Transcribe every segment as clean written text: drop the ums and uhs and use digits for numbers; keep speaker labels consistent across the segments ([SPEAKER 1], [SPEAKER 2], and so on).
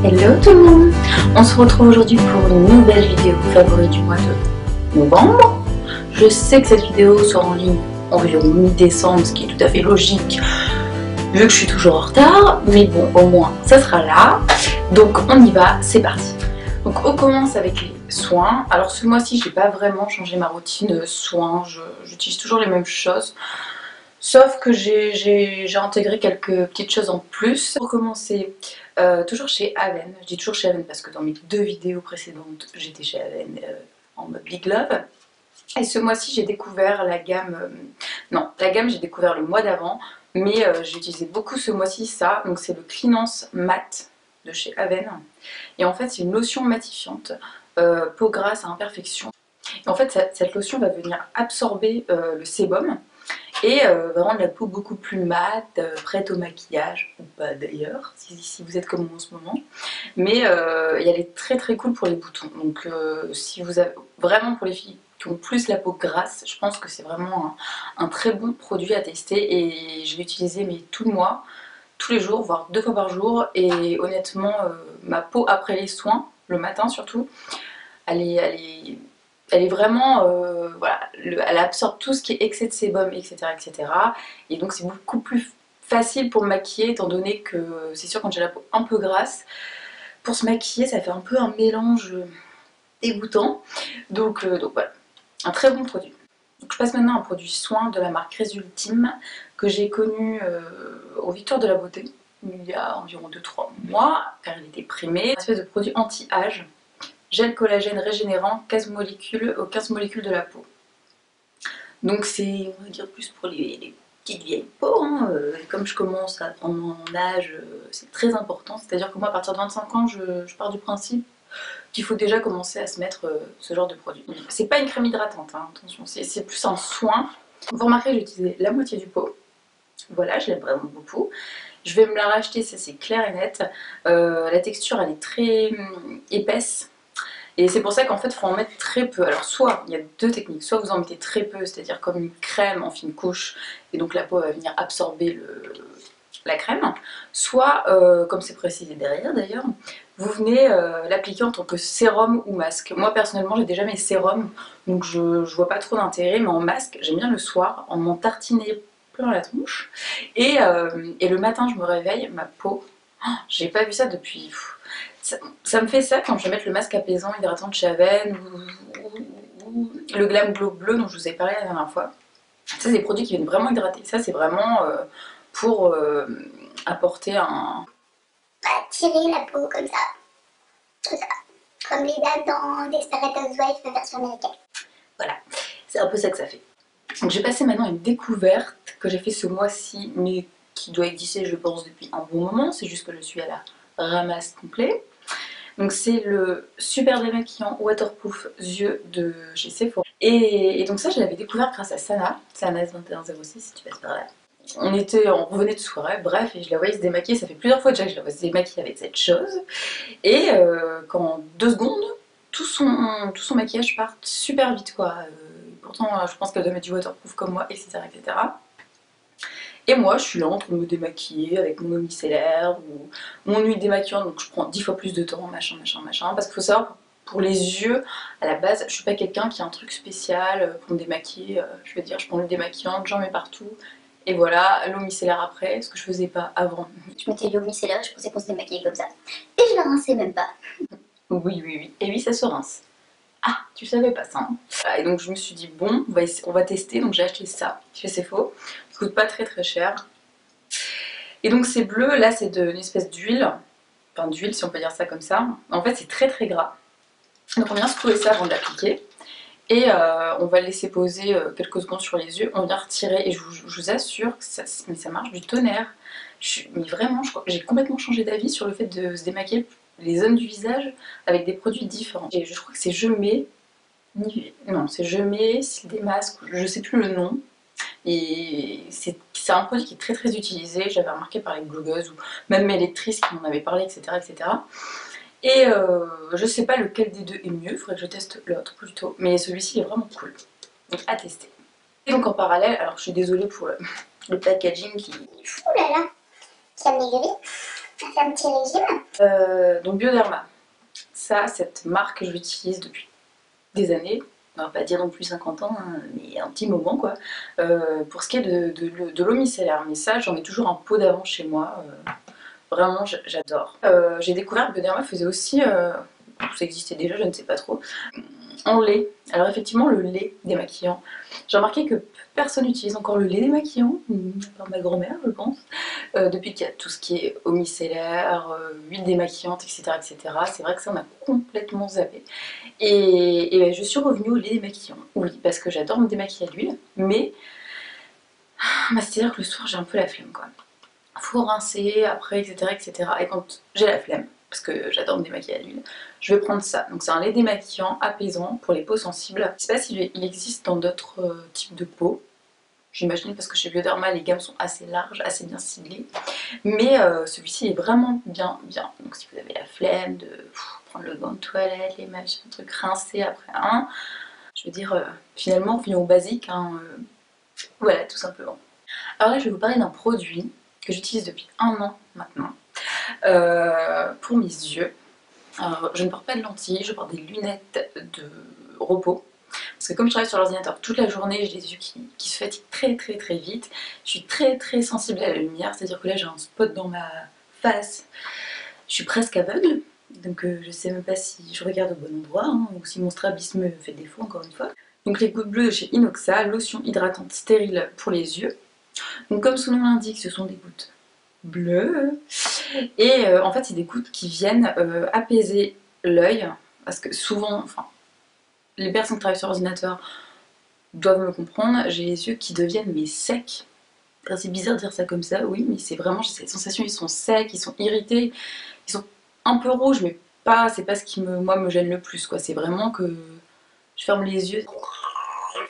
[SPEAKER 1] Hello tout le monde. On se retrouve aujourd'hui pour une nouvelle vidéo favorite du mois de novembre. Je sais que cette vidéo sera en ligne environ mi-décembre, ce qui est tout à fait logique vu que je suis toujours en retard, mais bon, au moins ça sera là. Donc on y va, c'est parti. Donc on commence avec les soins. Alors ce mois-ci j'ai pas vraiment changé ma routine soins, j'utilise toujours les mêmes choses. Sauf que j'ai intégré quelques petites choses en plus. Pour commencer, toujours chez Aven. Je dis toujours chez Aven parce que dans mes deux vidéos précédentes, j'étais chez Aven en mode Big Love. Et ce mois-ci, j'ai découvert la gamme... non, la gamme, j'ai découvert le mois d'avant. Mais j'ai utilisé beaucoup ce mois-ci ça. Donc c'est le Cleanance Matte de chez Aven. Et en fait, c'est une lotion matifiante, peau grasse à imperfection. Et en fait, cette lotion va venir absorber le sébum. Et va rendre la peau beaucoup plus mate, prête au maquillage, ou pas d'ailleurs, si vous êtes comme moi en ce moment. Mais elle est très très cool pour les boutons. Donc si vous avez vraiment pour les filles qui ont plus la peau grasse, je pense que c'est vraiment un très bon produit à tester. Et je l'ai utilisé mais tout le mois, tous les jours, voire 2 fois par jour. Et honnêtement, ma peau après les soins, le matin surtout, elle est vraiment, voilà, elle absorbe tout ce qui est excès de sébum, etc. etc. Et donc c'est beaucoup plus facile pour me maquiller, étant donné que c'est sûr quand j'ai la peau un peu grasse, pour se maquiller ça fait un peu un mélange dégoûtant. Donc voilà, un très bon produit. Donc je passe maintenant à un produit soin de la marque Résultime que j'ai connu au Victoire de la Beauté il y a environ 2-3 mois, car il était primé. Un espèce de produit anti-âge. Gel collagène régénérant, 15 molécules aux 15 molécules de la peau. Donc c'est, on va dire, plus pour les petites vieilles peaux. Hein. Comme je commence à prendre mon âge, c'est très important. C'est-à-dire que moi, à partir de 25 ans, je pars du principe qu'il faut déjà commencer à se mettre ce genre de produit. C'est pas une crème hydratante, hein, attention, c'est plus un soin. Vous remarquez, j'ai utilisé la moitié du pot. Voilà, je l'aime vraiment beaucoup. Je vais me la racheter, ça c'est clair et net. La texture, elle est très épaisse. Et c'est pour ça qu'en fait il faut en mettre très peu. Alors soit il y a deux techniques, soit vous en mettez très peu, c'est-à-dire comme une crème en fine couche, et donc la peau va venir absorber la crème, soit comme c'est précisé derrière d'ailleurs, vous venez l'appliquer en tant que sérum ou masque. Moi personnellement j'ai déjà mes sérums, donc je vois pas trop d'intérêt, mais en masque j'aime bien le soir, en m'en tartiner plein la tronche, et le matin je me réveille, ma peau, oh, j'ai pas vu ça depuis... Ça me fait ça quand je vais mettre le masque apaisant hydratant de chez Aven ou le Glam Glow bleu dont je vous ai parlé la dernière fois. Ça c'est des produits qui viennent vraiment hydrater. Ça c'est vraiment pour apporter un...
[SPEAKER 2] tirer la peau comme ça, comme les dames dans Desperate Housewives version américaine.
[SPEAKER 1] Voilà, c'est un peu ça que ça fait. Donc j'ai passé maintenant une découverte que j'ai fait ce mois-ci, mais qui doit exister je pense depuis un bon moment, c'est juste que je suis à la ramasse complet. Donc c'est le super démaquillant waterproof yeux de chez Sephora. Et donc ça je l'avais découvert grâce à Sana S2106 si tu passes par là. On revenait de soirée, bref, et je la voyais se démaquiller, ça fait plusieurs fois déjà que je la vois se démaquiller avec cette chose. Et qu'en 2 secondes, tout son maquillage part super vite quoi. Pourtant je pense qu'elle doit mettre du waterproof comme moi, etc. etc. Et moi, je suis là en train de me démaquiller avec mon eau micellaire ou mon huile démaquillante, donc je prends 10 fois plus de temps, machin. Parce qu'il faut savoir, pour les yeux, à la base, je suis pas quelqu'un qui a un truc spécial pour me démaquiller. Je veux dire, je prends l'huile démaquillante, j'en mets partout. Et voilà, l'eau micellaire après, ce que je faisais pas avant.
[SPEAKER 2] Je mettais l'eau micellaire, je pensais qu'on se démaquillait comme ça. Et je la rinçais même pas.
[SPEAKER 1] Oui. Et oui, ça se rince. Ah, tu savais pas ça. Hein. Voilà, et donc je me suis dit, bon, on va tester. Donc j'ai acheté ça chez Sephora. Ça coûte pas très cher. Et donc c'est bleu, là c'est une espèce d'huile. Enfin d'huile si on peut dire ça comme ça. En fait c'est très gras. Donc on vient secouer ça avant de l'appliquer. Et on va le laisser poser quelques secondes sur les yeux. On vient retirer et je vous assure que ça marche du tonnerre. Mais vraiment, j'ai complètement changé d'avis sur le fait de se démaquiller les zones du visage avec des produits différents. Et je crois que c'est Je Mets, non c'est Je Mets, Cils des masques, je sais plus le nom. Et c'est un produit qui est très utilisé, j'avais remarqué par les blogueuses ou même mes lectrices qui m'en avaient parlé, etc. Et je sais pas lequel des deux est mieux, il faudrait que je teste l'autre plutôt, mais celui-ci est vraiment cool, donc à tester. Et donc en parallèle, alors je suis désolée pour le packaging qui...
[SPEAKER 2] Ouh là là, qui a maigri. fait un petit régime.
[SPEAKER 1] Donc Bioderma, ça, cette marque, je l'utilise depuis des années. On va pas dire non plus 50 ans, hein, mais un petit moment quoi. Pour ce qui est de l'eau micellaire, mais ça, j'en ai toujours un pot d'avant chez moi. Vraiment, j'adore. J'ai découvert que Bioderma faisait aussi, ça existait déjà, je ne sais pas trop, en lait. Alors effectivement, le lait démaquillant. J'ai remarqué que personne n'utilise encore le lait démaquillant, à part ma grand-mère, je pense. Depuis qu'il y a tout ce qui est eau micellaire, huile démaquillante, etc., etc. C'est vrai que ça m'a complètement zappé. Et je suis revenue au lait démaquillant. Oui, parce que j'adore me démaquiller à l'huile, mais c'est-à-dire que le soir, j'ai un peu la flemme, quoi. Faut rincer après, etc., etc. Et quand j'ai la flemme, parce que j'adore me démaquiller à l'huile, je vais prendre ça. Donc c'est un lait démaquillant apaisant pour les peaux sensibles. Je sais pas s'il existe dans d'autres types de peaux. J'imagine parce que chez Bioderma les gammes sont assez larges, assez bien ciblées. Mais celui-ci est vraiment bien. Donc si vous avez la flemme de prendre le gant de toilette, les machins, trucs rincés après un, je veux dire, finalement on finit au basique. Hein, voilà, tout simplement. Alors là je vais vous parler d'un produit que j'utilise depuis 1 an maintenant pour mes yeux. Alors, je ne porte pas de lentilles, je porte des lunettes de repos. Parce que comme je travaille sur l'ordinateur toute la journée, j'ai les yeux qui se fatiguent très vite. Je suis très sensible à la lumière, c'est-à-dire que là j'ai un spot dans ma face. Je suis presque aveugle, donc je sais même pas si je regarde au bon endroit, hein, ou si mon strabisme me fait défaut encore une fois. Donc les gouttes bleues de chez Inoxa, lotion hydratante stérile pour les yeux. Donc comme son nom l'indique, ce sont des gouttes bleues. Et en fait c'est des gouttes qui viennent apaiser l'œil. Parce que souvent, enfin, les personnes qui travaillent sur ordinateur doivent me comprendre, j'ai les yeux qui deviennent mais secs. C'est bizarre de dire ça comme ça, oui, mais c'est vraiment, j'ai cette sensation, ils sont secs, ils sont irrités, ils sont un peu rouges, mais pas, c'est pas ce qui moi, me gêne le plus, quoi. C'est vraiment que je ferme les yeux.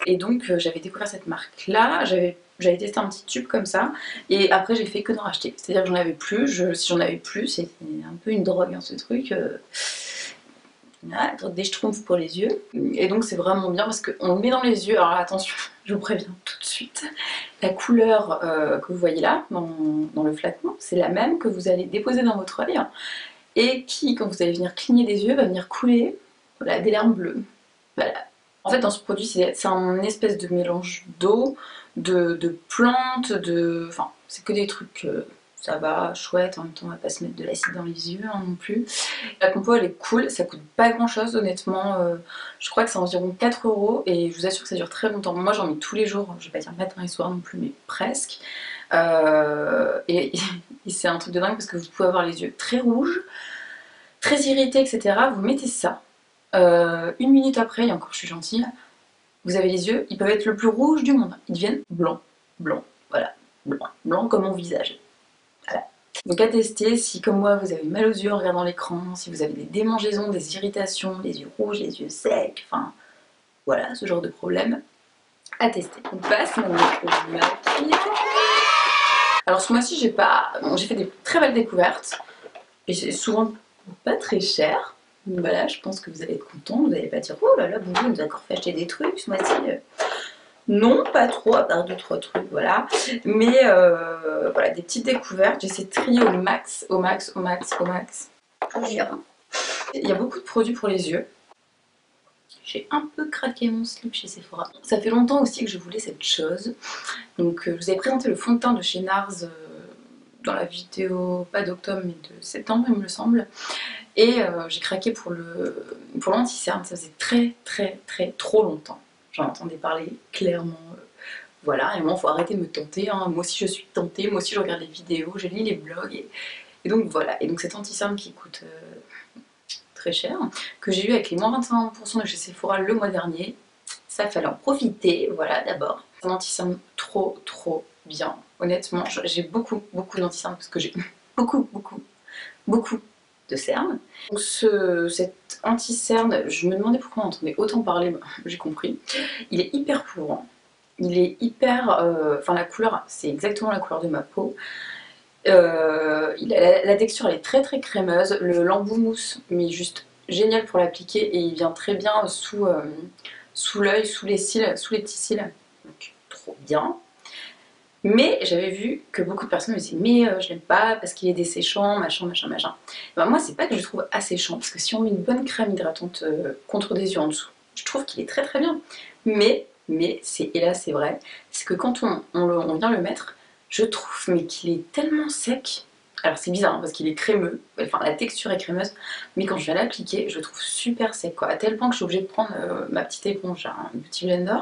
[SPEAKER 1] Et donc j'avais découvert cette marque-là, j'avais testé un petit tube comme ça, et après j'ai fait que d'en racheter. C'est-à-dire que j'en avais plus, si j'en avais plus, c'est un peu une drogue, hein, ce truc. Voilà, des schtroumpfs pour les yeux. Et donc c'est vraiment bien parce qu'on le met dans les yeux. Alors attention, je vous préviens tout de suite. La couleur que vous voyez là, dans le flacon, c'est la même que vous allez déposer dans votre œil et qui, quand vous allez venir cligner des yeux, va venir couler, voilà, des larmes bleues. Voilà. En fait, dans ce produit, c'est un espèce de mélange d'eau, de plantes, enfin, c'est que des trucs... ça va, chouette, en même temps on va pas se mettre de l'acide dans les yeux hein, non plus. La compo elle est cool, ça coûte pas grand chose honnêtement, je crois que c'est environ 4 € et je vous assure que ça dure très longtemps. Moi j'en mets tous les jours, je vais pas dire matin et soir non plus mais presque. Et c'est un truc de dingue parce que vous pouvez avoir les yeux très rouges, très irrités etc. Vous mettez ça, 1 minute après, et encore je suis gentille, vous avez les yeux, ils peuvent être le plus rouge du monde, ils deviennent blancs, voilà, blanc comme mon visage. Voilà. Donc à tester, si comme moi vous avez mal aux yeux en regardant l'écran, si vous avez des démangeaisons, des irritations, les yeux rouges, les yeux secs, enfin voilà, ce genre de problème, à tester. On passe maintenant au maquillage. Alors ce mois-ci j'ai fait des très belles découvertes, et c'est souvent pas très cher. Donc voilà, je pense que vous allez être contents, vous n'allez pas dire oh là là, bon, vous nous a encore fait acheter des trucs ce mois-ci. Non, pas trop, à part 2-3 trucs, voilà. Mais voilà, des petites découvertes. J'essaie de trier au max. Je jure. Il y a beaucoup de produits pour les yeux. J'ai un peu craqué mon slip chez Sephora. Ça fait longtemps aussi que je voulais cette chose. Donc je vous avais présenté le fond de teint de chez NARS dans la vidéo, pas d'octobre mais de septembre il me semble. Et j'ai craqué pour l'anti-cerne. Ça faisait trop longtemps. J'en entendais parler clairement, voilà, et moi il faut arrêter de me tenter, hein. Moi aussi je suis tentée, moi aussi je regarde les vidéos, je lis les blogs, et donc voilà, et donc cet anti-cerne qui coûte très cher, que j'ai eu avec les moins 25% de chez Sephora le mois dernier, ça fallait en profiter, voilà d'abord. C'est un anti-cerne trop bien, honnêtement, j'ai beaucoup d'anti-cerne parce que j'ai beaucoup de cernes. Donc cet anti-cerne, je me demandais pourquoi on entendait autant parler, j'ai compris. Il est hyper courant, il est hyper... enfin la couleur, c'est exactement la couleur de ma peau. La texture elle est très crémeuse, l'embout mousse, mais juste génial pour l'appliquer et il vient très bien sous l'œil, sous les cils, sous les petits cils. Donc trop bien. Mais j'avais vu que beaucoup de personnes me disaient mais je l'aime pas parce qu'il est desséchant, machin, machin, machin. Ben, moi c'est pas que je le trouve asséchant, parce que si on met une bonne crème hydratante contre des yeux en dessous, je trouve qu'il est très très bien. Mais c'est, et là c'est vrai, c'est que quand on vient le mettre, je trouve mais qu'il est tellement sec. Alors c'est bizarre hein, parce qu'il est crémeux, enfin la texture est crémeuse, mais quand je viens l'appliquer, je le trouve super sec quoi, à tel point que je suis obligée de prendre ma petite éponge, un petit blender,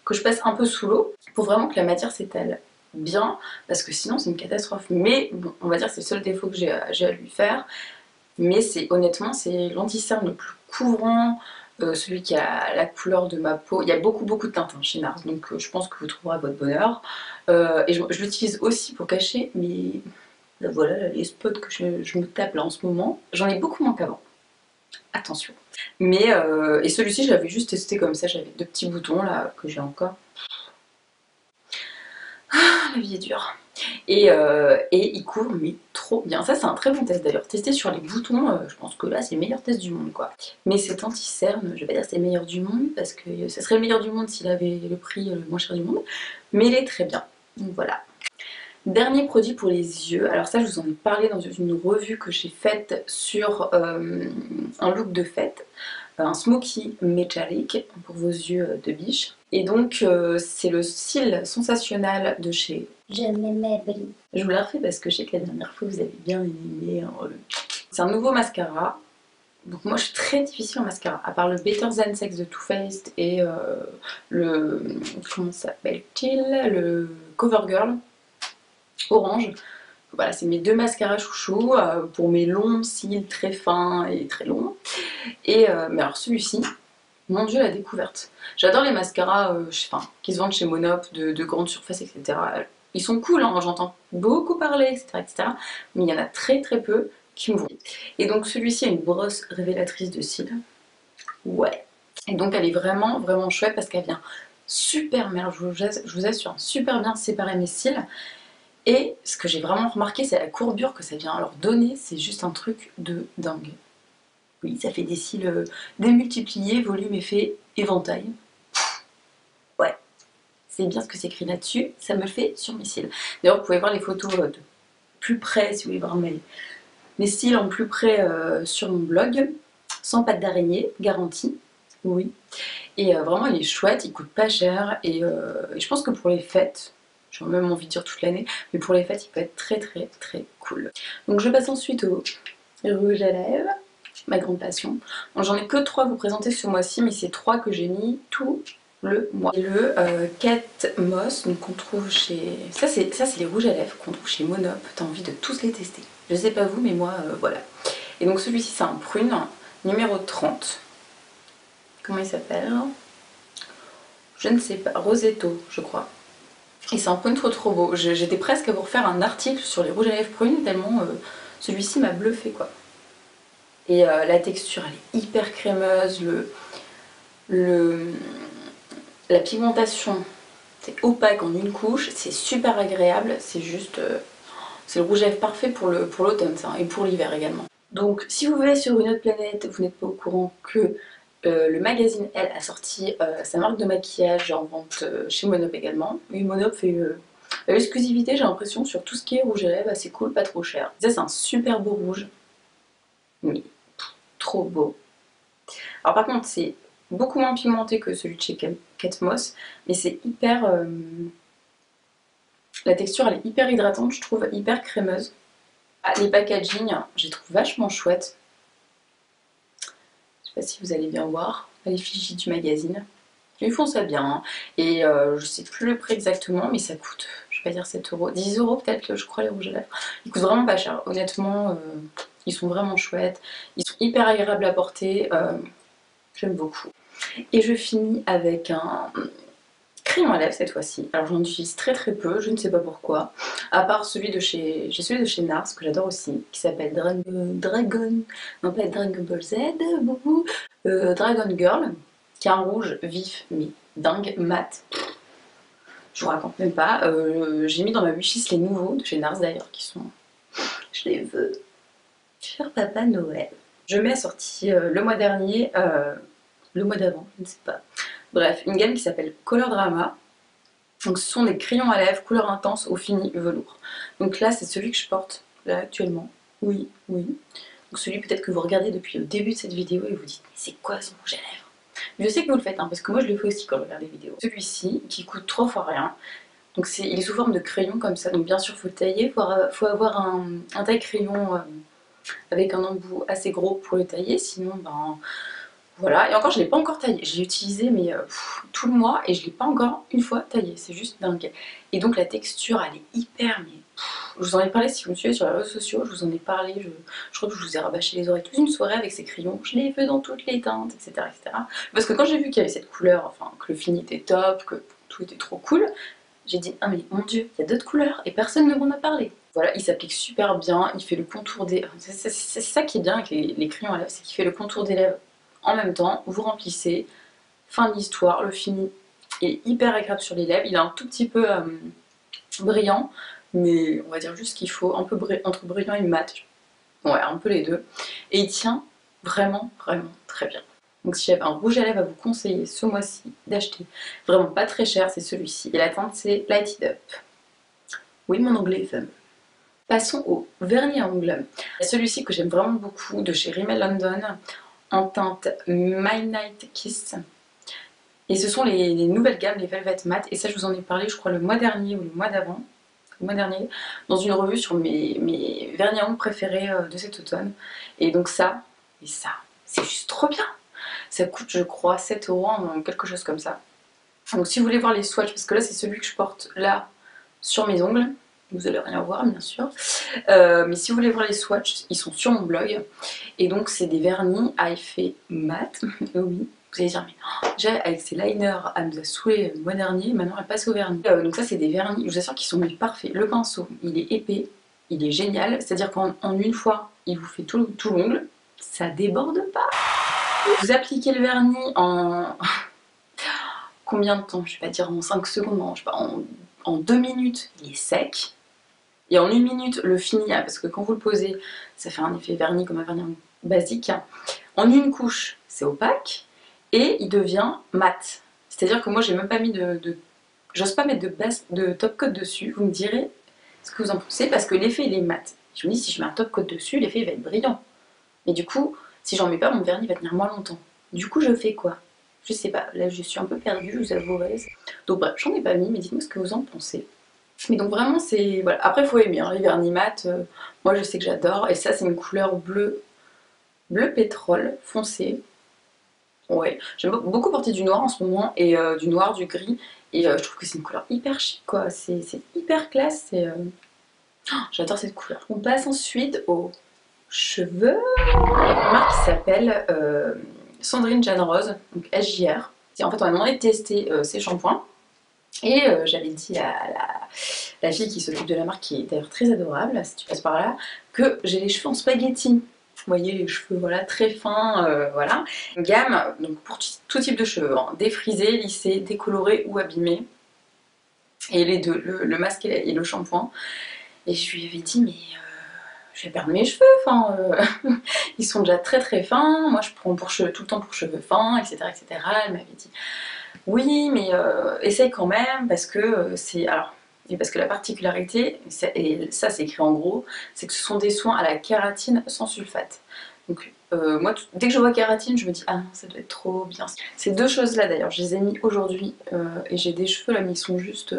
[SPEAKER 1] que je passe un peu sous l'eau pour vraiment que la matière s'étale bien, parce que sinon c'est une catastrophe. Mais bon, on va dire que c'est le seul défaut que j'ai à lui faire, mais c'est honnêtement c'est l'anti-cerne le plus couvrant, celui qui a la couleur de ma peau. Il y a beaucoup de teintes hein, chez NARS, donc je pense que vous trouverez votre bonheur. Et je l'utilise aussi pour cacher mes... Voilà là, les spots que je me tape là en ce moment. J'en ai beaucoup moins qu'avant. Attention. Mais et celui-ci je l'avais juste testé comme ça, j'avais 2 petits boutons là que j'ai encore. Ah, la vie est dure. Et il couvre mais trop bien. Ça c'est un très bon test d'ailleurs. Tester sur les boutons, je pense que là c'est le meilleur test du monde quoi. Mais cet anti-cerne, je vais pas dire que c'est le meilleur du monde parce que ça serait le meilleur du monde s'il avait le prix le moins cher du monde. Mais il est très bien. Donc voilà. Dernier produit pour les yeux. Alors ça je vous en ai parlé dans une revue que j'ai faite sur un look de fête. Un smoky metallic pour vos yeux de biche. Et donc c'est le cil sensationnel de chez
[SPEAKER 2] Je m'aimais Brie.
[SPEAKER 1] Je vous la refais parce que je sais que la dernière fois vous avez bien aimé. Hein. C'est un nouveau mascara. Donc moi je suis très difficile en mascara. À part le Better Than Sex de Too Faced et le... comment s'appelle-t-il? Le CoverGirl orange. Voilà, c'est mes 2 mascaras chouchous pour mes longs cils très fins et très longs. Et mais alors celui-ci, mon dieu la découverte. J'adore les mascaras qui se vendent chez Monop de grande surface, etc. Ils sont cool, hein, j'entends beaucoup parler, etc. Mais il y en a très très peu qui me vont. Et donc celui-ci a une brosse révélatrice de cils. Ouais. Et donc elle est vraiment vraiment chouette parce qu'elle vient super bien, je vous assure, super bien séparer mes cils. Et ce que j'ai vraiment remarqué, c'est la courbure que ça vient leur donner, c'est juste un truc de dingue. Oui, ça fait des cils démultipliés, volume, effet, éventail. Ouais, c'est bien ce que c'est écrit là-dessus, ça me le fait sur mes cils. D'ailleurs, vous pouvez voir les photos de plus près, si vous voulez voir mes cils en plus près sur mon blog, sans pattes d'araignée, garantie, oui. Et vraiment, il est chouette, il coûte pas cher, et je pense que pour les fêtes, j'ai même envie de dire toute l'année, mais pour les fêtes, il peut être très très très cool. Donc je passe ensuite au rouge à lèvres. Ma grande passion. J'en ai que 3 à vous présenter ce mois-ci, mais c'est 3 que j'ai mis tout le mois. Et le Cat Moss, donc qu'on trouve chez... Ça c'est les rouges à lèvres qu'on trouve chez Monop. T'as envie de tous les tester. Je sais pas vous, mais moi, voilà. Et donc celui-ci, c'est un prune, numéro 30. Comment il s'appelle? Je ne sais pas. Rosetto, je crois. Et c'est un prune trop beau. J'étais presque à vous refaire un article sur les rouges à lèvres prunes, tellement celui-ci m'a bluffé, quoi. Et la texture elle est hyper crémeuse, la pigmentation c'est opaque en une couche, c'est super agréable, c'est juste... c'est le rouge à lèvres parfait pour l'automne ça, et pour l'hiver également. Donc si vous vivez sur une autre planète, vous n'êtes pas au courant que le magazine Elle a sorti sa marque de maquillage en vente chez Monop également. Et Monop fait l'exclusivité j'ai l'impression sur tout ce qui est rouge à lèvres, assez cool, pas trop cher. Ça c'est un super beau rouge. Oui. Trop beau. Alors par contre c'est beaucoup moins pigmenté que celui de chez Cat Moss, mais c'est hyper... la texture elle est hyper hydratante, je trouve, hyper crémeuse. Ah, les packaging, je les trouve vachement chouettes. Je sais pas si vous allez bien voir, les fichiers du magazine. Ils font ça bien, hein. Et je sais plus le prix exactement, mais ça coûte, je vais pas dire 7 €, 10 € peut-être, je crois, les rouges à lèvres. Ils coûtent vraiment pas cher, honnêtement. Ils sont vraiment chouettes, ils sont hyper agréables à porter, j'aime beaucoup. Et je finis avec un crayon à lèvres cette fois-ci. Alors j'en utilise très peu, je ne sais pas pourquoi. À part celui de chez... J'ai celui de chez NARS que j'adore aussi, qui s'appelle Dragon... Non pas Dragon Ball Z, beaucoup. Dragon Girl, qui est un rouge vif, mais dingue, mat. Je vous raconte même pas. J'ai mis dans ma wishlist les nouveaux, de chez NARS d'ailleurs, qui sont... Je les veux. Cher Papa Noël. Je m'ai sorti le mois dernier, le mois d'avant, je ne sais pas. Bref, une gamme qui s'appelle Color Drama. Donc ce sont des crayons à lèvres couleur intense au fini velours. Donc là c'est celui que je porte là actuellement. Oui, oui. Donc celui peut-être que vous regardez depuis le début de cette vidéo et vous dites mais c'est quoi ce rouge à lèvres? Je sais que vous le faites, hein, parce que moi je le fais aussi quand je regarde des vidéos. Celui-ci qui coûte 3 fois rien. Donc il est sous forme de crayon comme ça. Donc bien sûr faut le tailler, faut avoir un taille-crayon avec un embout assez gros pour le tailler. Sinon ben voilà. Et encore je ne l'ai pas encore taillé. Je l'ai utilisé mais tout le mois et je ne l'ai pas encore une fois taillé. C'est juste dingue. Et donc la texture elle est hyper mais je vous en ai parlé si vous me suivez sur les réseaux sociaux, je vous en ai parlé, je crois que je vous ai rabâché les oreilles toute une soirée avec ces crayons, je les veux dans toutes les teintes, etc. etc. Parce que quand j'ai vu qu'il y avait cette couleur, enfin que le fini était top, que tout était trop cool, j'ai dit ah mais mon dieu, il y a d'autres couleurs et personne ne m'en a parlé. Voilà, il s'applique super bien, il fait le contour des... C'est ça qui est bien avec les crayons à lèvres, c'est qu'il fait le contour des lèvres en même temps, vous remplissez, fin de l'histoire, le fini est hyper agréable sur les lèvres, il est un tout petit peu brillant, mais on va dire juste qu'il faut un peu entre brillant et mat, ouais un peu les deux, et il tient vraiment très bien. Donc si j'avais un rouge à lèvres à vous conseiller ce mois-ci d'acheter, vraiment pas très cher, c'est celui-ci, et la teinte c'est Light It Up. Oui mon anglais est fameux. Passons au vernis à ongles. Celui-ci que j'aime vraiment beaucoup de chez Rimmel London en teinte Midnight Kiss. Et ce sont les nouvelles gammes, les Velvet Matte, et ça je vous en ai parlé je crois le mois dernier ou le mois d'avant. Le mois dernier, dans une revue sur mes vernis à ongles préférés de cet automne. Et donc ça, c'est juste trop bien. Ça coûte je crois 7 € en quelque chose comme ça. Donc si vous voulez voir les swatchs, parce que là c'est celui que je porte là sur mes ongles, vous allez rien voir bien sûr, mais si vous voulez voir les swatchs, ils sont sur mon blog. Et donc c'est des vernis à effet mat, oui. Vous allez dire, mais oh, déjà avec ses liners, elle nous a saoulé le mois dernier, maintenant elle passe au vernis. Donc ça c'est des vernis, je vous assure qu'ils sont parfaits. Le pinceau, il est épais, il est génial, c'est-à-dire qu'en une fois, il vous fait tout l'ongle, ça déborde pas. Vous appliquez le vernis en... combien de temps? Je vais pas dire en 5 secondes, non, je sais pas, en 2 minutes, il est sec. Et en 1 minute, le fini, parce que quand vous le posez, ça fait un effet vernis comme un vernis basique. En une couche, c'est opaque. Et il devient mat. C'est-à-dire que moi j'ai même pas mis j'ose pas mettre de top coat dessus. Vous me direz ce que vous en pensez parce que l'effet il est mat. Je me dis si je mets un top coat dessus, l'effet il va être brillant. Mais du coup, si j'en mets pas, mon vernis va tenir moins longtemps. Du coup je fais quoi? Je sais pas, là je suis un peu perdue, je vous avouerai. Donc bref, j'en ai pas mis, mais dites-moi ce que vous en pensez. Mais donc vraiment c'est... Voilà. Après il faut aimer, hein, les vernis mat, moi je sais que j'adore. Et ça c'est une couleur bleu pétrole foncé. Ouais, j'aime beaucoup porter du noir en ce moment, et du noir, du gris, et je trouve que c'est une couleur hyper chic quoi, c'est hyper classe, et oh, j'adore cette couleur. On passe ensuite aux cheveux, une marque qui s'appelle Sandrine Jeanne Rose, donc SJR. En fait on m'a demandé de tester ces shampoings, et j'avais dit à la fille qui s'occupe de la marque, qui est d'ailleurs très adorable, si tu passes par là, que j'ai les cheveux en spaghetti. Vous voyez les cheveux voilà, très fins, voilà. Une gamme donc pour tout type de cheveux, hein, défrisés, lissés, décolorés ou abîmés. Et les deux, le masque et le shampoing. Et je lui avais dit mais je vais perdre mes cheveux, enfin ils sont déjà très fins, moi je prends tout le temps pour cheveux fins, etc. etc. Elle m'avait dit oui mais essaye quand même parce que c'est... Alors, et parce que la particularité, et ça c'est écrit en gros, c'est que ce sont des soins à la kératine sans sulfate. Donc moi, dès que je vois kératine, je me dis ah non, ça doit être trop bien. Ces deux choses là d'ailleurs, je les ai mis aujourd'hui et j'ai des cheveux là mais ils sont juste...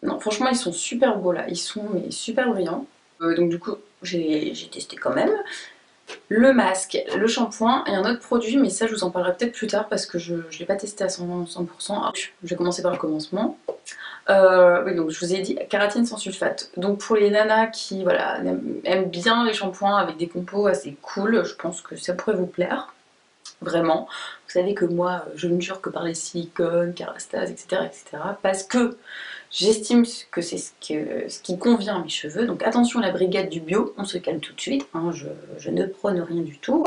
[SPEAKER 1] Non franchement ils sont super beaux là, ils sont mais super brillants. Donc du coup j'ai testé quand même. Le masque, le shampoing et un autre produit, mais ça je vous en parlerai peut-être plus tard parce que je ne l'ai pas testé à 100%. Alors, je vais commencer par le commencement. Oui, donc je vous ai dit kératine sans sulfate. Donc pour les nanas qui voilà, aiment bien les shampoings avec des compos assez cool, je pense que ça pourrait vous plaire. Vraiment. Vous savez que moi, je ne jure que par les silicones, Kérastase, etc. etc. parce que j'estime que c'est ce qui convient à mes cheveux. Donc attention à la brigade du bio, on se calme tout de suite. Hein, je ne prône rien du tout.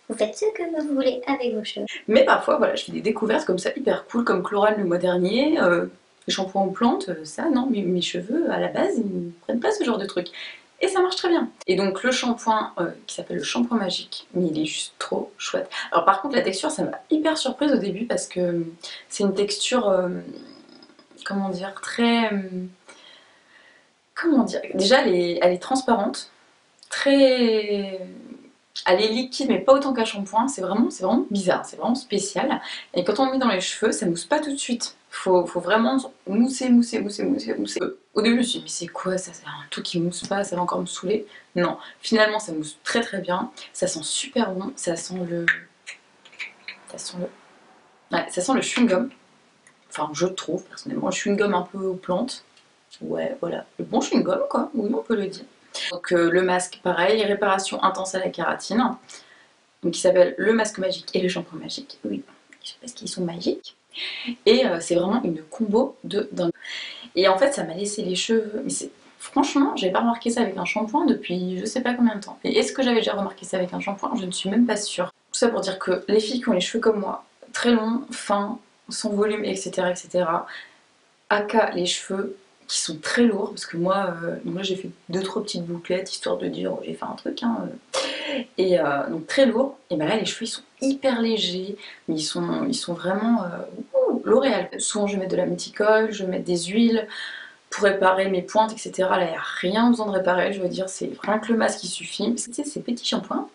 [SPEAKER 2] Vous faites ce que vous voulez avec vos cheveux.
[SPEAKER 1] Mais parfois, voilà, je fais des découvertes comme ça hyper cool, comme Chloral le mois dernier. Les shampoings aux plantes, ça non, mes cheveux à la base ils ne prennent pas ce genre de truc. Et ça marche très bien. Et donc le shampoing qui s'appelle le shampoing magique, mais il est juste trop chouette. Alors par contre la texture ça m'a hyper surprise au début parce que c'est une texture comment dire, très... comment dire, déjà elle est transparente, très... Elle est liquide mais pas autant qu'un shampoing, c'est vraiment bizarre, c'est vraiment spécial. Et quand on le met dans les cheveux, ça mousse pas tout de suite. Faut vraiment mousser. Au début je me suis dit mais c'est quoi ça, c'est un tout qui mousse pas, ça va encore me saouler. Non, finalement ça mousse très bien, ça sent super bon, ça sent le chewing-gum. Enfin je trouve personnellement, le chewing-gum un peu aux plantes. Ouais voilà, le bon chewing-gum quoi, oui on peut le dire. Donc le masque pareil, réparation intense à la kératine, donc qui s'appelle le masque magique et le shampoing magique, oui, parce qu'ils sont magiques. Et c'est vraiment une combo de dingue. Et en fait ça m'a laissé les cheveux, mais c'est... Franchement, j'avais pas remarqué ça avec un shampoing depuis je sais pas combien de temps. Et est-ce que j'avais déjà remarqué ça avec un shampoing? Je ne suis même pas sûre. Tout ça pour dire que les filles qui ont les cheveux comme moi, très longs, fins, sans volume, etc. aka les cheveux qui sont très lourds, parce que moi j'ai fait 2-3 petites bouclettes histoire de dire j'ai fait un truc hein, et donc très lourd, et ben là les cheveux ils sont hyper légers, mais ils sont vraiment L'Oréal. Souvent je vais mettre de la méticole, je vais mettre des huiles pour réparer mes pointes, etc. Là il n'y a rien besoin de réparer, je veux dire c'est rien que le masque qui suffit. C'était ces petits shampoings.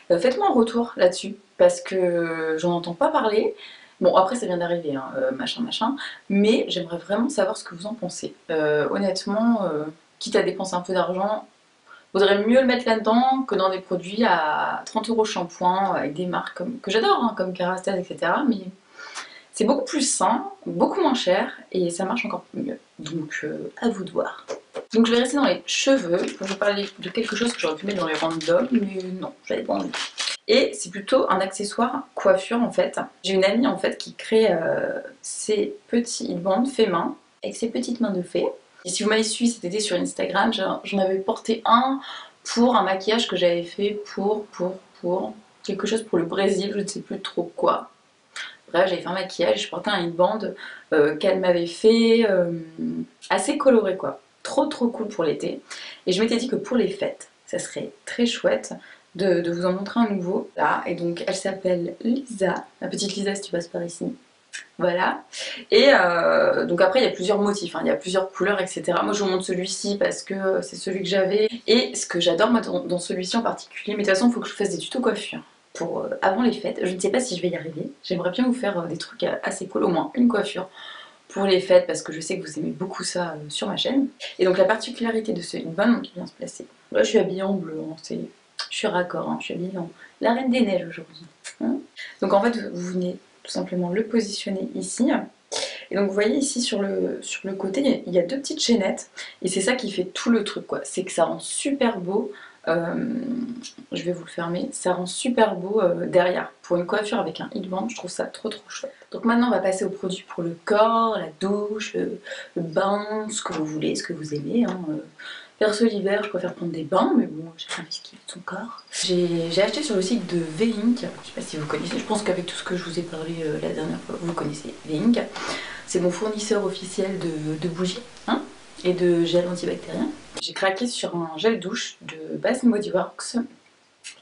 [SPEAKER 1] Faites-moi un retour là-dessus, parce que j'en entends pas parler. Bon après ça vient d'arriver, hein, machin, mais j'aimerais vraiment savoir ce que vous en pensez. Honnêtement, quitte à dépenser un peu d'argent, vaudrait mieux le mettre là-dedans que dans des produits à 30 € shampoing, avec des marques que j'adore, hein, comme Kerastase, etc. Mais c'est beaucoup plus sain, beaucoup moins cher, et ça marche encore mieux. Donc à vous de voir. Donc je vais rester dans les cheveux, je vais parler de quelque chose que j'aurais pu mettre dans les random, mais non, j'avais pas envie. Et c'est plutôt un accessoire coiffure en fait. J'ai une amie en fait qui crée ces petits bandes fait main, avec ses petites mains de fée. Et si vous m'avez suivi cet été sur Instagram, j'en avais porté un pour un maquillage que j'avais fait pour quelque chose pour le Brésil, je ne sais plus trop quoi. Bref, j'avais fait un maquillage, je portais un headband qu'elle m'avait fait assez coloré quoi. Trop cool pour l'été. Et je m'étais dit que pour les fêtes, ça serait très chouette de vous en montrer un nouveau là. Et donc elle s'appelle Lisa, la petite Lisa si tu passes par ici. Voilà. Et donc après il y a plusieurs motifs, hein, il y a plusieurs couleurs, etc. Moi je vous montre celui-ci parce que c'est celui que j'avais. Et ce que j'adore moi dans celui-ci en particulier, mais de toute façon il faut que je fasse des tutos coiffure pour avant les fêtes. Je ne sais pas si je vais y arriver. J'aimerais bien vous faire des trucs assez cool, au moins une coiffure pour les fêtes parce que je sais que vous aimez beaucoup ça sur ma chaîne. Et donc la particularité de ce headband qui vient se placer. Là je suis habillée en bleu, hein, je suis raccord, hein, je suis habillée en la Reine des Neiges aujourd'hui. Hein. Donc en fait vous venez tout simplement le positionner ici. Et donc vous voyez ici sur le côté il y a deux petites chaînettes et c'est ça qui fait tout le truc quoi. C'est que ça rend super beau. Je vais vous le fermer, ça rend super beau derrière. Pour une coiffure avec un headband, je trouve ça trop chouette. Donc maintenant on va passer aux produits pour le corps, la douche, le bain, ce que vous voulez, ce que vous aimez. Hein. Perso l'hiver, je préfère prendre des bains, mais bon, chacun fait ce qu'il veut de son corps. J'ai acheté sur le site de V-Ink, je sais pas si vous connaissez, je pense qu'avec tout ce que je vous ai parlé la dernière fois, vous connaissez V-Ink. C'est mon fournisseur officiel de bougies hein, et de gel antibactérien. J'ai craqué sur un gel douche de Bath & Body Works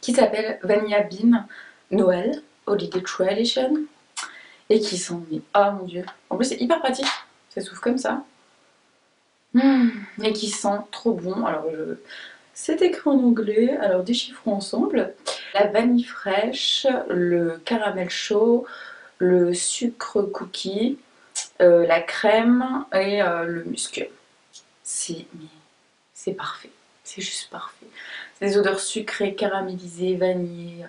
[SPEAKER 1] qui s'appelle Vanilla Bean Noël Holiday True Edition et qui sent, mais oh mon dieu, en plus c'est hyper pratique, ça s'ouvre comme ça. Et qui sent trop bon. Alors c'est écrit en anglais, alors déchiffrons ensemble. La vanille fraîche, le caramel chaud, le sucre cookie, la crème et le musc. C'est parfait, c'est juste parfait. C'est des odeurs sucrées, caramélisées, vanillées,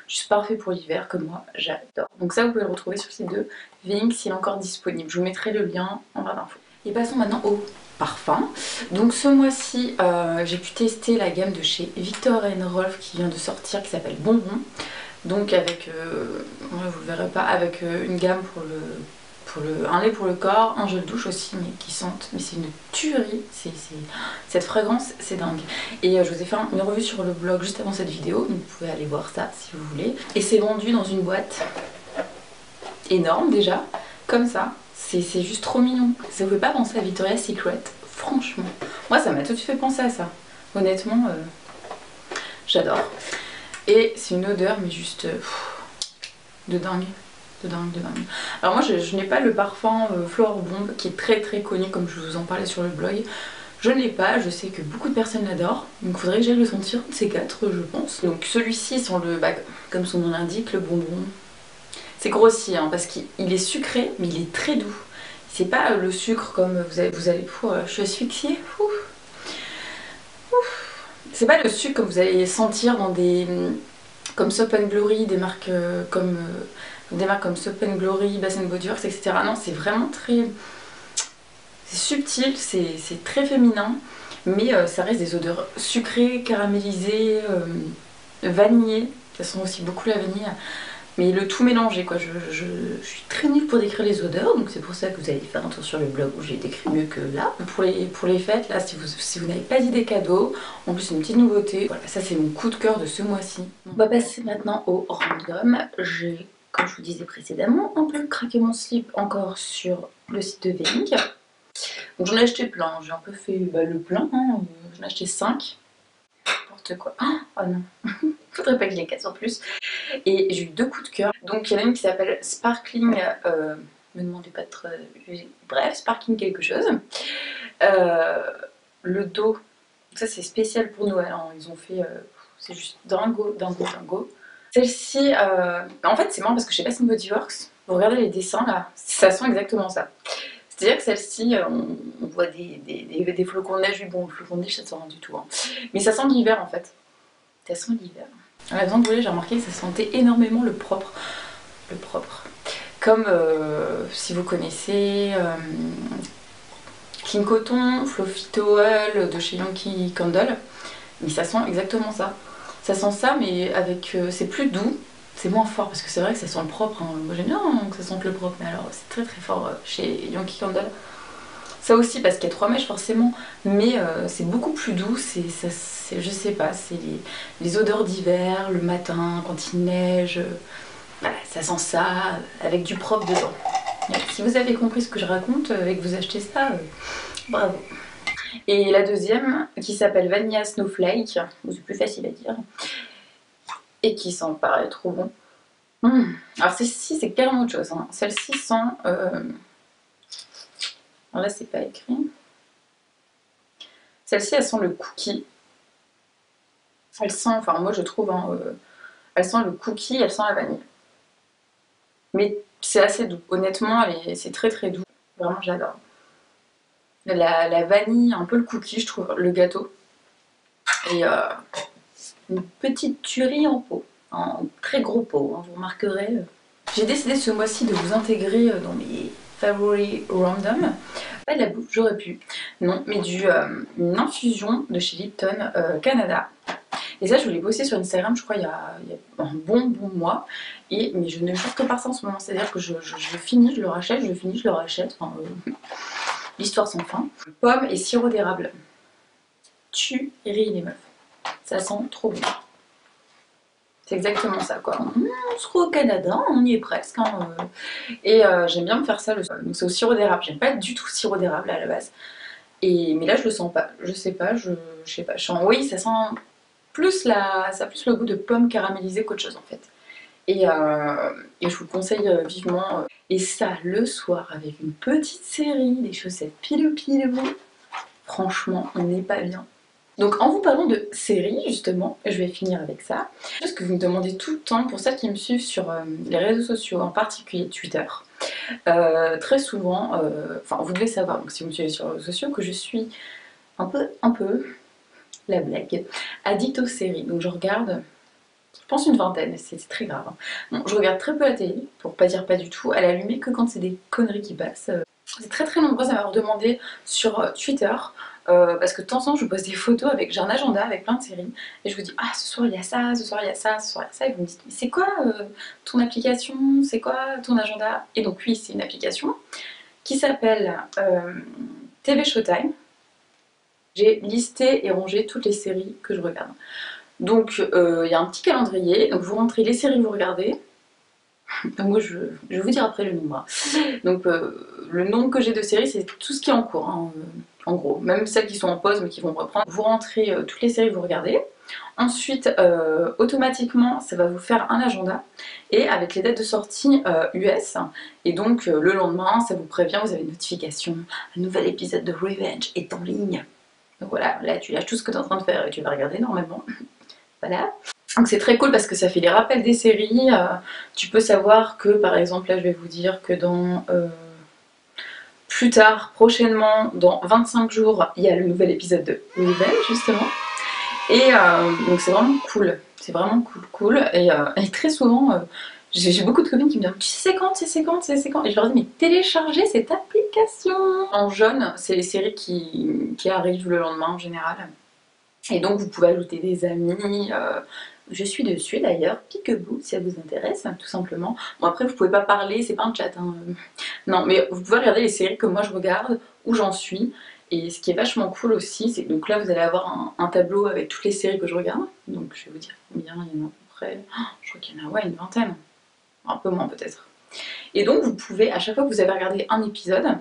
[SPEAKER 1] juste parfait pour l'hiver comme moi j'adore. Donc ça vous pouvez le retrouver sur le site de V-Ink s'il est encore disponible. Je vous mettrai le lien en barre d'infos. Et passons maintenant au parfum. Donc ce mois-ci j'ai pu tester la gamme de chez Viktor & Rolf qui vient de sortir qui s'appelle Bonbon. Donc avec, vous le verrez pas, avec une gamme un lait pour le corps, un gel douche aussi mais qui sentent, mais c'est une tuerie, cette fragrance c'est dingue. Et je vous ai fait une revue sur le blog juste avant cette vidéo, donc vous pouvez aller voir ça si vous voulez. Et c'est vendu dans une boîte énorme déjà, comme ça. C'est juste trop mignon. Ça vous fait pas penser à Victoria's Secret, franchement. Moi ça m'a tout de suite fait penser à ça. Honnêtement, j'adore. Et c'est une odeur mais juste de dingue. de dingue, de dingue. Alors moi je n'ai pas le parfum Flower Bomb qui est très très connu comme je vous en parlais sur le blog. Je ne l'ai pas, je sais que beaucoup de personnes l'adorent, donc il faudrait que j'aille le sentir, de ces quatre je pense. Donc celui-ci sent le, comme son nom l'indique, le bonbon. C'est grossier hein, parce qu'il est sucré mais il est très doux. C'est pas le sucre comme vous allez je suis asphyxiée. C'est pas le sucre comme vous allez sentir dans des... comme Soap & Glory, des marques comme Soap & Glory, Bath & Body Works, etc. Non, c'est vraiment très... c'est subtil, c'est très féminin, mais ça reste des odeurs sucrées, caramélisées, vanillées. Ça sent aussi beaucoup la vanille. Mais le tout mélangé quoi, je suis très nulle pour décrire les odeurs, donc c'est pour ça que vous allez faire un tour sur le blog où j'ai décrit mieux que là. Pour les fêtes, là, si vous n'avez pas d'idée cadeau, en plus une petite nouveauté, voilà, ça c'est mon coup de cœur de ce mois-ci. On va passer maintenant au random. J'ai, comme je vous disais précédemment, un peu craqué mon slip encore sur le site de Vering. Donc j'en ai acheté plein, j'ai un peu fait le plein, hein. J'en ai acheté 5. N'importe quoi. Oh non, faudrait pas que je les casse en plus. Et j'ai eu 2 coups de cœur. Donc il y en a une qui s'appelle Sparkling, me demandez pas de... bref, Sparkling quelque chose. Le dos, ça c'est spécial pour Noël, hein. Ils ont fait, c'est juste dingo. Celle-ci, en fait c'est marrant parce que chez Bath & Body Works, vous regardez les dessins là, ça sent exactement ça. C'est-à-dire que celle-ci, on voit des flocons de neige, bon le flocon de neige ça sent rien du tout, hein. Mais ça sent l'hiver en fait. Ça sent l'hiver. À la viande brûlée, j'ai remarqué que ça sentait énormément le propre. Comme si vous connaissez Clean Cotton, Fluffy Towel de chez Yankee Candle. Mais ça sent exactement ça. Ça sent ça, mais avec c'est plus doux, c'est moins fort parce que c'est vrai que ça sent le propre. Hein. Moi j'aime bien que ça sente le propre, mais alors c'est très très fort chez Yankee Candle. Ça aussi parce qu'il y a 3 mèches forcément, mais c'est beaucoup plus doux, je sais pas, c'est les odeurs d'hiver, le matin, quand il neige, voilà, ça sent ça, avec du propre dedans. Si vous avez compris ce que je raconte et que vous achetez ça, bravo. Et la deuxième, qui s'appelle Vanilla Snowflake, c'est plus facile à dire, et qui sent pareil trop bon. Alors celle-ci c'est carrément autre chose, hein. Celle-ci sent... alors là c'est pas écrit. Celle-ci elle sent le cookie. Elle sent, enfin moi je trouve, hein, elle sent le cookie, elle sent la vanille. Mais c'est assez doux. Honnêtement c'est très très doux. Vraiment j'adore. La vanille, un peu le cookie je trouve, le gâteau. Et une petite tuerie en pot. En très gros pot, hein, vous remarquerez. J'ai décidé ce mois-ci de vous intégrer dans mes favoris random. Pas de la bouffe, j'aurais pu. Non, mais une infusion de chez Lipton Canada. Et ça, je voulais poster sur Instagram, je crois, il y a un bon mois. Mais je ne jure que par ça en ce moment. C'est-à-dire que je finis, je le rachète, je finis, je le rachète. Enfin, l'histoire sans fin. Pommes et sirop d'érable. Tuerie les meufs. Ça sent trop bon. C'est exactement ça quoi. On se trouve au Canada, on y est presque. Hein. Et j'aime bien me faire ça le soir. Donc c'est au sirop d'érable. J'aime pas du tout le sirop d'érable à la base. Mais là je le sens pas. Je sais pas, je sais pas. Oui, ça sent plus le goût de pomme caramélisée qu'autre chose en fait. Et je vous le conseille vivement. Et ça le soir avec une petite série, des chaussettes pile. Franchement, on n'est pas bien. Donc en vous parlant de séries justement, je vais finir avec ça. Chose que vous me demandez tout le temps pour celles qui me suivent sur les réseaux sociaux, en particulier Twitter. Très souvent, enfin vous devez savoir, donc si vous me suivez sur les réseaux sociaux, que je suis un peu, la blague, addict aux séries. Donc je regarde, je pense une vingtaine, c'est très grave. Hein. Bon, je regarde très peu la télé, pour pas dire pas du tout, à l'allumée que quand c'est des conneries qui passent. C'est très nombreux à m'avoir demandé sur Twitter. Parce que de temps en temps je pose des photos j'ai un agenda avec plein de séries et je vous dis ah ce soir il y a ça, ce soir il y a ça, ce soir il y a ça et vous me dites mais c'est quoi ton application, c'est quoi ton agenda? Et donc oui c'est une application qui s'appelle TV Showtime. J'ai listé et rangé toutes les séries que je regarde. Donc il y a un petit calendrier, donc vous rentrez les séries que vous regardez, Moi je vais vous dire après le nombre. Donc le nombre que j'ai de séries, c'est tout ce qui est en cours, hein, en gros. Même celles qui sont en pause mais qui vont reprendre. Vous rentrez toutes les séries que vous regardez. Ensuite, automatiquement, ça va vous faire un agenda et avec les dates de sortie US. Et donc le lendemain, ça vous prévient, vous avez une notification. Un nouvel épisode de Revenge est en ligne. Donc voilà, là tu lâches tout ce que tu es en train de faire et tu vas regarder normalement. Voilà. Donc c'est très cool parce que ça fait les rappels des séries. Tu peux savoir que par exemple là je vais vous dire que dans plus tard, prochainement, dans 25 jours, il y a le nouvel épisode de Revenge justement. Et donc c'est vraiment cool. C'est vraiment cool. Et très souvent, j'ai beaucoup de copines qui me disent tu sais c'est quand, c'est quand. Et je leur dis mais téléchargez cette application. En jaune, c'est les séries qui arrivent le lendemain en général. Et donc vous pouvez ajouter des amis. Je suis dessus d'ailleurs, piquez-vous si ça vous intéresse, tout simplement. Bon après vous pouvez pas parler, c'est pas un chat. Hein. Non mais vous pouvez regarder les séries que moi je regarde, où j'en suis. Et ce qui est vachement cool aussi, c'est que donc là vous allez avoir un tableau avec toutes les séries que je regarde. Donc je vais vous dire combien il y en a à peu près. Je crois qu'il y en a ouais, une vingtaine. Un peu moins peut-être. Et donc vous pouvez, à chaque fois que vous avez regardé un épisode, par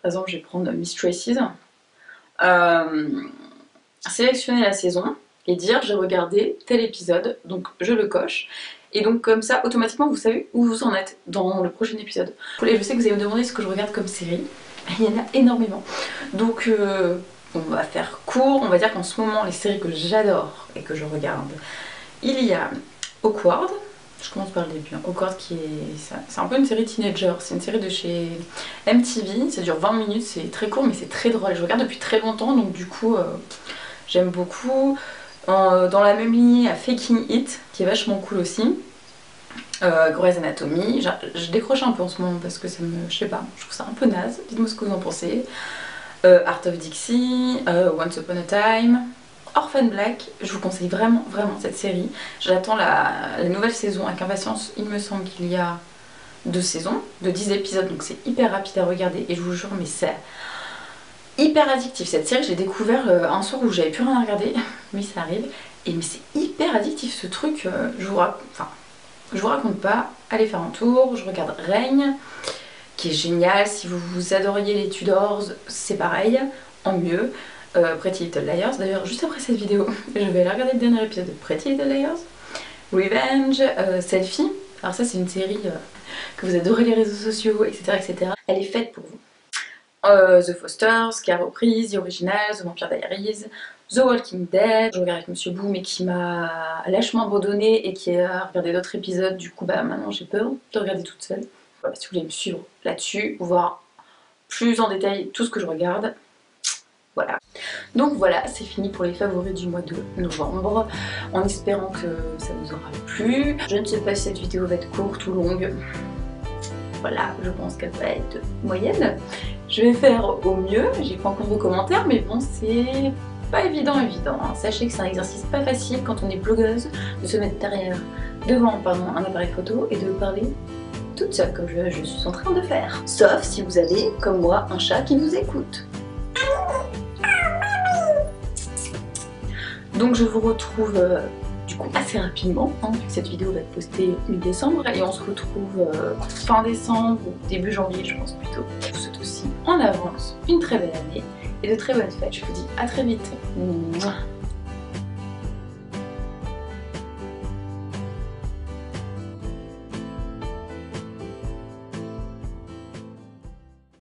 [SPEAKER 1] exemple je vais prendre Miss Tracy's, sélectionner la saison et dire j'ai regardé tel épisode, donc je le coche. Et donc comme ça, automatiquement vous savez où vous en êtes dans le prochain épisode. Et je sais que vous allez me demander ce que je regarde comme série. Il y en a énormément. Donc on va faire court, on va dire qu'en ce moment les séries que j'adore et que je regarde, il y a Awkward. Je commence par le début. Awkward qui est... C'est un peu une série teenager, c'est une série de chez MTV, ça dure 20 minutes, c'est très court mais c'est très drôle. Je regarde depuis très longtemps donc du coup j'aime beaucoup. Dans la même lignée à Faking It qui est vachement cool aussi. Grey's Anatomy, je décroche un peu en ce moment parce que ça me... je sais pas, je trouve ça un peu naze, dites-moi ce que vous en pensez. Art of Dixie, Once Upon a Time, Orphan Black, je vous conseille vraiment cette série. J'attends la nouvelle saison avec impatience, il me semble qu'il y a 2 saisons, de 10 épisodes, donc c'est hyper rapide à regarder et je vous jure mais c'est hyper addictif. Cette série je l'ai découvert un soir où j'avais plus rien à regarder, oui ça arrive, et mais c'est hyper addictif ce truc, je vous raconte pas, allez faire un tour. Je regarde Règne, qui est génial. Si vous adoriez les Tudors, c'est pareil, en mieux. Pretty Little Liars, d'ailleurs, juste après cette vidéo, je vais aller regarder le dernier épisode de Pretty Little Liars. Revenge, Selfie. Alors ça, c'est une série que vous adorez les réseaux sociaux, etc. Elle est faite pour vous. The Fosters, qui a repris, The Original, The Vampire Diaries, The Walking Dead, je regarde avec Monsieur Boo mais qui m'a lâchement abandonné et qui a regardé d'autres épisodes, du coup bah maintenant j'ai peur de regarder toute seule. Voilà, si vous voulez me suivre là-dessus, voir plus en détail tout ce que je regarde, voilà. Donc voilà, c'est fini pour les favoris du mois de novembre, en espérant que ça vous aura plu. Je ne sais pas si cette vidéo va être courte ou longue, voilà, je pense qu'elle va être moyenne. Je vais faire au mieux, j'ai pas encore vos commentaires mais bon c'est... pas évident. Sachez que c'est un exercice pas facile quand on est blogueuse de se mettre devant un appareil photo et de parler toute seule comme je suis en train de faire. Sauf si vous avez, comme moi, un chat qui vous écoute. Donc je vous retrouve du coup assez rapidement, hein, vu que cette vidéo va être postée mi-décembre et on se retrouve fin décembre ou début janvier je pense plutôt. Je vous souhaite aussi en avance une très belle année et de très bonnes fêtes. Je vous dis à très vite. Mouah.